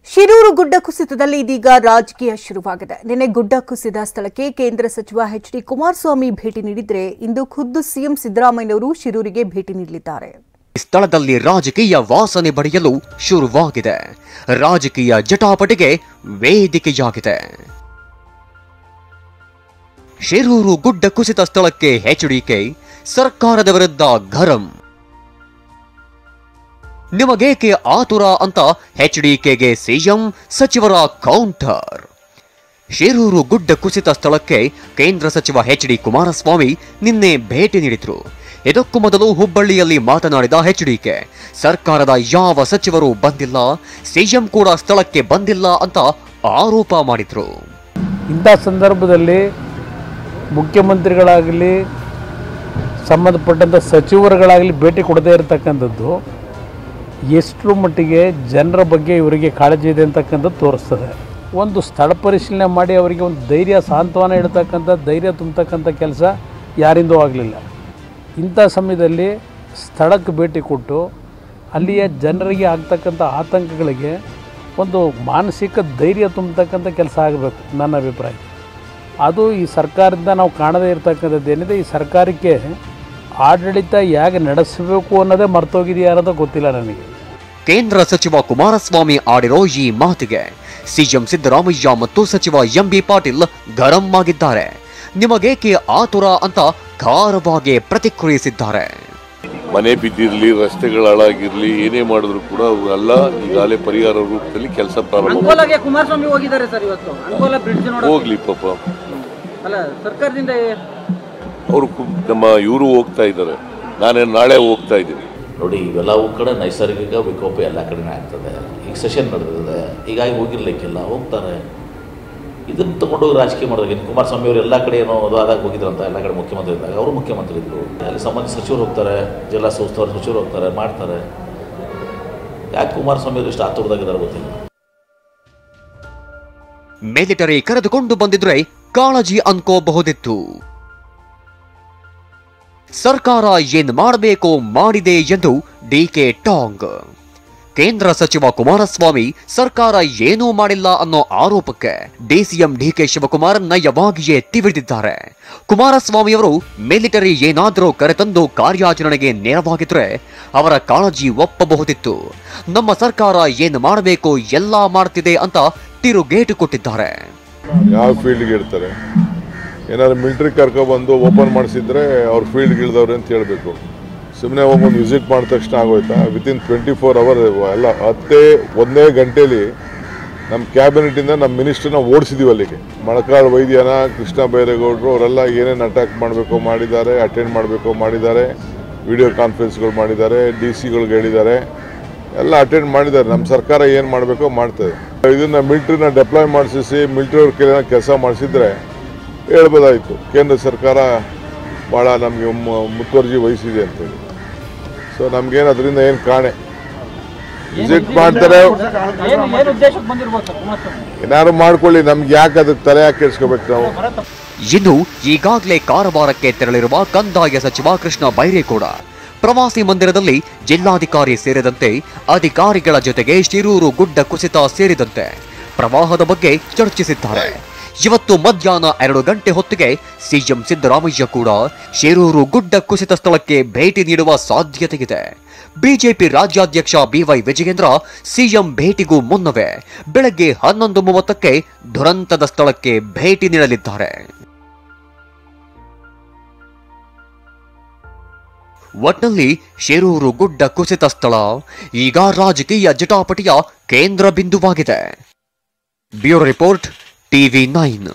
ಶಿರೂರು ಗುಡ್ಡ ಕುಸಿತದಲ್ಲಿ ಇದೀಗ ರಾಜಕೀಯ ಶುರುವಾಗಿದೆ. ನಿನ್ನೆ ಗುಡ್ಡ ಕುಸಿದ ಸ್ಥಳಕ್ಕೆ ಕೇಂದ್ರ ಸಚಿವ ಎಚ್.ಡಿ. ಕುಮಾರಸ್ವಾಮಿ ಭೇಟಿ ನೀಡಿದ್ರೆ ಇಂದು ಖುದ್ದು ಸಿಎಂ ಸಿದ್ದರಾಮಯ್ಯನವರು ಶಿರೂರಿಗೆ ಭೇಟಿ ನೀಡಲಿದ್ದಾರೆ. ಸ್ಥಳದಲ್ಲಿ ರಾಜಕೀಯ ವಾಸನೆ ಬಡಿಯಲು ಶುರುವಾಗಿದೆ. ರಾಜಕೀಯ ಜಟಾಪಟಿಗೆ ವೇದಿಕೆಯಾಗಿದೆ. ಶಿರೂರು ಗುಡ್ಡ ಕುಸಿತ ಸ್ಥಳಕ್ಕೆ ಎಚ್ಡಿಕೆ ಸರ್ಕಾರದ ವಿರುದ್ಧ ಗರಂ. ನಿಮಗೇಕೆ ಆತುರ ಅಂತ ಎಚ್ಡಿಕೆಗೆ ಸಿಎಂ ಸಚಿವರ ಕೌಂಟರ್. ಶಿರೂರು ಗುಡ್ಡ ಕುಸಿತ ಸ್ಥಳಕ್ಕೆ ಕೇಂದ್ರ ಸಚಿವ ಎಚ್.ಡಿ. ಕುಮಾರಸ್ವಾಮಿ ನಿನ್ನೆ ಭೇಟಿ ನೀಡಿದ್ರು. ಇದಕ್ಕೂ ಮೊದಲು ಹುಬ್ಬಳ್ಳಿಯಲ್ಲಿ ಮಾತನಾಡಿದ ಎಚ್ಡಿಕೆ ಸರ್ಕಾರದ ಯಾವ ಸಚಿವರು ಬಂದಿಲ್ಲ, ಸಿಎಂ ಕೂಡ ಸ್ಥಳಕ್ಕೆ ಬಂದಿಲ್ಲ ಅಂತ ಆರೋಪ ಮಾಡಿದ್ರು. ಇಂಥ ಸಂದರ್ಭದಲ್ಲಿ ಮುಖ್ಯಮಂತ್ರಿಗಳಾಗಲಿ ಸಂಬಂಧಪಟ್ಟಂಥ ಸಚಿವರುಗಳಾಗಲಿ ಭೇಟಿ ಕೊಡದೇ ಇರತಕ್ಕಂಥದ್ದು ಎಷ್ಟರ ಮಟ್ಟಿಗೆ ಜನರ ಬಗ್ಗೆ ಇವರಿಗೆ ಕಾಳಜಿ ಇದೆ ಅಂತಕ್ಕಂಥದ್ದು ತೋರಿಸ್ತದೆ. ಒಂದು ಸ್ಥಳ ಪರಿಶೀಲನೆ ಮಾಡಿ ಅವರಿಗೆ ಒಂದು ಧೈರ್ಯ ಸಾಂತ್ವನ ಇಡ್ತಕ್ಕಂಥ ಧೈರ್ಯ ತುಂಬತಕ್ಕಂಥ ಕೆಲಸ ಯಾರಿಂದೂ ಆಗಲಿಲ್ಲ. ಇಂಥ ಸಮಯದಲ್ಲಿ ಸ್ಥಳಕ್ಕೆ ಭೇಟಿ ಕೊಟ್ಟು ಅಲ್ಲಿಯ ಜನರಿಗೆ ಆಗ್ತಕ್ಕಂಥ ಆತಂಕಗಳಿಗೆ ಒಂದು ಮಾನಸಿಕ ಧೈರ್ಯ ತುಂಬತಕ್ಕಂಥ ಕೆಲಸ ಆಗಬೇಕು ನನ್ನ ಅಭಿಪ್ರಾಯ. ಅದು ಈ ಸರ್ಕಾರದಿಂದ ನಾವು ಕಾಣದೇ ಇರತಕ್ಕಂಥದ್ದು ಏನಿದೆ, ಈ ಸರ್ಕಾರಕ್ಕೆ ಆಡಳಿತ ಹೇಗೆ ನಡೆಸಬೇಕು ಅನ್ನೋದೇ ಮರ್ತೋಗಿದೆಯಾ ಅನ್ನೋದು ಗೊತ್ತಿಲ್ಲ ನನಗೆ. ಕೇಂದ್ರ ಸಚಿವ ಕುಮಾರಸ್ವಾಮಿ ಆಡಿರೋ ಈ ಮಾತಿಗೆ ಸಿಎಂ ಸಿದ್ದರಾಮಯ್ಯ ಮತ್ತು ಸಚಿವ ಎಂಬಿ ಪಾಟೀಲ್ ಗರಂ ಆಗಿದ್ದಾರೆ. ನಿಮಗೇಕೆ ಆತುರ ಅಂತ ಖಾರವಾಗಿ ಪ್ರತಿಕ್ರಿಯಿಸಿದ್ದಾರೆ. ಮನೆ ಬಿದ್ದಿರಲಿ, ರಸ್ತೆಗಳ ಹಾಳಾಗಿರ್ಲಿ, ಏನೇ ಮಾಡಿದ್ರು ಕೂಡ ಅವರೆಲ್ಲ ಈಗಾಗಲೇ ಪರಿಹಾರ ರೂಪದಲ್ಲಿ ಕೆಲಸ ಪ್ರಾರಂಭ ಹೋಗ್ಲಿ ಪಾಪ. ಅವರು ನಮ್ಮ ಇವರು ಹೋಗ್ತಾ ಇದ್ದಾರೆ, ನಾಳೆ ಹೋಗ್ತಾ ಇದ್ದೀನಿ. ನೋಡಿ, ಇವೆಲ್ಲವೂ ಕಡೆ ನೈಸರ್ಗಿಕ ವಿಕೋಪ ಎಲ್ಲ ಕಡೆನೇ ಆಗ್ತದೆ. ಈಗ ಸೆಷನ್ ನಡೆದಿದೆ, ಹೀಗಾಗಿ ಹೋಗಿರ್ಲಿಕ್ಕಿಲ್ಲ, ಹೋಗ್ತಾರೆ. ಇದನ್ನು ತಗೊಂಡೋಗಿ ರಾಜಕೀಯ ಮಾಡಿದಾಗ ಇನ್ನು ಕುಮಾರಸ್ವಾಮಿ ಅವರು ಎಲ್ಲ ಕಡೆ ಏನೋ ಆದಾಗ ಹೋಗಿದ್ರಂತ, ಎಲ್ಲ ಕಡೆ ಮುಖ್ಯಮಂತ್ರಿ ಇದ್ದಾಗ ಅವರು ಮುಖ್ಯಮಂತ್ರಿ ಇದ್ದರು. ಅಲ್ಲಿ ಸಂಬಂಧಿತ ಸಚಿವರು ಹೋಗ್ತಾರೆ, ಜಿಲ್ಲಾ ಉಸ್ತುವಾರಿ ಸಚಿವರು ಹೋಗ್ತಾರೆ, ಮಾಡ್ತಾರೆ. ಯಾಕೆ ಕುಮಾರಸ್ವಾಮಿ ಅವರು ಇಷ್ಟು ಆತುರದಾಗಿದ್ದಾರೆ ಗೊತ್ತಿಲ್ಲ. ಮಿಲಿಟರಿ ಕರೆದುಕೊಂಡು ಬಂದಿದ್ರೆ ಕಾಳಜಿ ಅನ್ಕೋಬಹುದಿತ್ತು. ಸರ್ಕಾರ ಏನ್ ಮಾಡಬೇಕು ಮಾಡಿದೆ ಎಂದು ಡಿಕೆ ಟಾಂಗ್. ಕೇಂದ್ರ ಸಚಿವ ಕುಮಾರಸ್ವಾಮಿ ಸರ್ಕಾರ ಏನೂ ಮಾಡಿಲ್ಲ ಅನ್ನೋ ಆರೋಪಕ್ಕೆ ಡಿಸಿಎಂ ಡಿಕೆ ಶಿವಕುಮಾರ್ ನಯವಾಗಿಯೇ ತಿವಿದಿದ್ದಾರೆ. ಕುಮಾರಸ್ವಾಮಿಯವರು ಮಿಲಿಟರಿ ಏನಾದರೂ ಕರೆತಂದು ಕಾರ್ಯಾಚರಣೆಗೆ ನೇರವಾಗಿದ್ರೆ ಅವರ ಕಾಳಜಿ ಒಪ್ಪಬಹುದಿತ್ತು. ನಮ್ಮ ಸರ್ಕಾರ ಏನು ಮಾಡಬೇಕು ಎಲ್ಲ ಮಾಡ್ತಿದೆ ಅಂತ ತಿರುಗೇಟು ಕೊಟ್ಟಿದ್ದಾರೆ. ಯಾವ ಫೀಲ್ಡ್ಗೆ ಇರ್ತಾರೆ, ಏನಾದ್ರು ಮಿಲಿಟರಿ ಕರ್ಕೊಬಂದು ಓಪನ್ ಮಾಡಿಸಿದ್ರೆ ಅವ್ರ ಫೀಲ್ಡ್ಗೆ ಇಳಿದವ್ರೆ ಅಂತ ಹೇಳಬೇಕು. ಸುಮ್ಮನೆ ಹೋಗೊಂದು ವಿಸಿಟ್ ಮಾಡಿದ ತಕ್ಷಣ ಆಗೋಯ್ತಾ? ವಿತಿನ್ 24 ಅವರ್ ಎಲ್ಲ 1 ಗಂಟೆಯಲ್ಲಿ ನಮ್ಮ ಕ್ಯಾಬಿನೆಟಿಂದ ನಮ್ಮ ಮಿನಿಸ್ಟ್ರನ್ನ ಓಡಿಸಿದೀವಿ ಅಲ್ಲಿಗೆ. ಮೊಳಕಾಲ್ ವೈದ್ಯನ, ಕೃಷ್ಣ ಬೈರೇಗೌಡರು ಅವರೆಲ್ಲ ಏನೇನು ಅಟ್ಯಾಕ್ ಮಾಡಬೇಕು ಮಾಡಿದ್ದಾರೆ, ಅಟೆಂಡ್ ಮಾಡಬೇಕು ಮಾಡಿದ್ದಾರೆ, ವಿಡಿಯೋ ಕಾನ್ಫರೆನ್ಸ್ಗಳು ಮಾಡಿದ್ದಾರೆ, DC-ಗಳಿಗೆ ಹೇಳಿದ್ದಾರೆ, ಎಲ್ಲ ಅಟೆಂಡ್ ಮಾಡಿದ್ದಾರೆ. ನಮ್ಮ ಸರ್ಕಾರ ಏನು ಮಾಡಬೇಕೋ ಮಾಡ್ತದೆ. ಇದನ್ನು ಮಿಲಿಟ್ರಿನ ಡೆಪ್ಲಾಯ್ ಮಾಡಿಸಿ ಮಿಲಿಟ್ರಿ ಅವ್ರ ಕೈಲಿ ಕೆಲಸ ಮಾಡಿಸಿದ್ರೆ ಹೇಳ್ಬೋದಾಯಿತು ಕೇಂದ್ರ ಸರ್ಕಾರ ಭಾಳ ನಮಗೆ ಮುತುವರ್ಜಿ ವಹಿಸಿದೆ ಅಂತೇಳಿ. ಸೊ ನಮ್ಗೇನು ಅದರಿಂದ ಏನು ಕಾಣೆ ವಿಸಿಟ್ ಮಾಡ್ತಾರೆ, ಏನಾದ್ರು ಮಾಡ್ಕೊಳ್ಳಿ, ನಮ್ಗೆ ಯಾಕೆ ಅದಕ್ಕೆ ತಲೆ ಯಾಕೆ ಕೆಡಿಸ್ಕೋಬೇಕು ನಾವು. ಇನ್ನು ಈಗಾಗಲೇ ಕಾರವಾರಕ್ಕೆ ತೆರಳಿರುವ ಕಂದಾಯ ಸಚಿವ ಕೃಷ್ಣ ಬೈರೇಗೌಡ ಪ್ರವಾಸಿ ಮಂದಿರದಲ್ಲಿ ಜಿಲ್ಲಾಧಿಕಾರಿ ಸೇರಿದಂತೆ ಅಧಿಕಾರಿಗಳ ಜೊತೆಗೆ ಶಿರೂರು ಗುಡ್ಡ ಕುಸಿತ ಸೇರಿದಂತೆ ಪ್ರವಾಹದ ಬಗ್ಗೆ ಚರ್ಚಿಸಿದ್ದಾರೆ. ಇವತ್ತು ಮಧ್ಯಾಹ್ನ 2 ಗಂಟೆ ಹೊತ್ತಿಗೆ ಸಿಎಂ ಸಿದ್ದರಾಮಯ್ಯ ಕೂಡ ಶಿರೂರು ಗುಡ್ಡ ಕುಸಿತ ಸ್ಥಳಕ್ಕೆ ಭೇಟಿ ನೀಡುವ ಸಾಧ್ಯತೆಯಿದೆ. ಬಿಜೆಪಿ ರಾಜ್ಯಾಧ್ಯಕ್ಷ ಬಿವೈ ವಿಜಯೇಂದ್ರ ಸಿಎಂ ಭೇಟಿಗೂ ಮುನ್ನವೇ ಬೆಳಗ್ಗೆ 11:30ಕ್ಕೆ ದುರಂತದ ಸ್ಥಳಕ್ಕೆ ಭೇಟಿ ನೀಡಲಿದ್ದಾರೆ. ಒಟ್ನಲ್ಲಿ ಶಿರೂರು ಗುಡ್ಡ ಕುಸಿತ ಸ್ಥಳ ಈಗ ರಾಜಕೀಯ ಜಟಾಪಟಿಯ ಕೇಂದ್ರ ಬಿಂದುವಾಗಿದೆ. Bureau report TV9.